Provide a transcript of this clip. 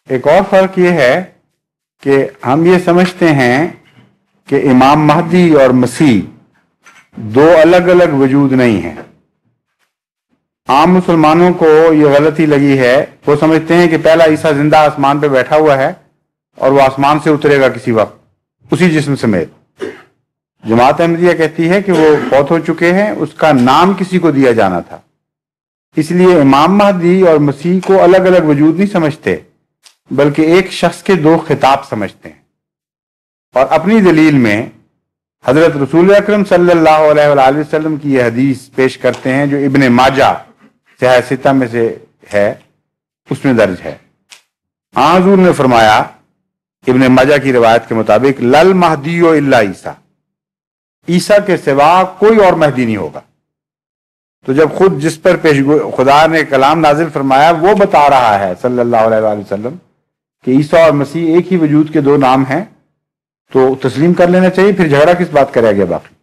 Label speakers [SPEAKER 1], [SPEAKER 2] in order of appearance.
[SPEAKER 1] ایک اور فرق یہ ہے کہ ہم یہ سمجھتے ہیں کہ امام مہدی اور مسیح دو الگ الگ وجود نہیں ہیں۔ عام مسلمانوں کو یہ غلطی لگی ہے، وہ سمجھتے ہیں کہ پہلا عیسیٰ زندہ آسمان پہ بیٹھا ہوا ہے اور وہ آسمان سے اترے گا کسی وقت اسی جسم سمیت۔ جماعت احمدیہ کہتی ہے کہ وہ فوت ہو چکے ہیں، اس کا نام کسی کو دیا جانا تھا، اس لیے امام مہدی اور مسیح کو الگ الگ وجود نہیں سمجھتے بلکہ ایک شخص کے دو خطاب سمجھتے ہیں۔ اور اپنی دلیل میں حضرت رسول اکرم صلی اللہ علیہ وآلہ وسلم کی یہ حدیث پیش کرتے ہیں جو ابن ماجہ صحیح ستہ میں سے ہے، اس میں درج ہے۔ آن حضور نے فرمایا ابن ماجہ کی روایت کے مطابق لل مہدی الا عیسیٰ، عیسیٰ کے سوا کوئی اور مہدی نہیں ہوگا۔ تو جب خود جس پر خدا نے کلام نازل فرمایا وہ بتا رہا ہے صلی اللہ علیہ وآلہ وسلم کہ عیسیٰ اور مسیح ایک ہی وجود کے دو نام ہیں، تو تسلیم کر لینا چاہیے، پھر جھگڑا کس بات کا رہ گیا باقی۔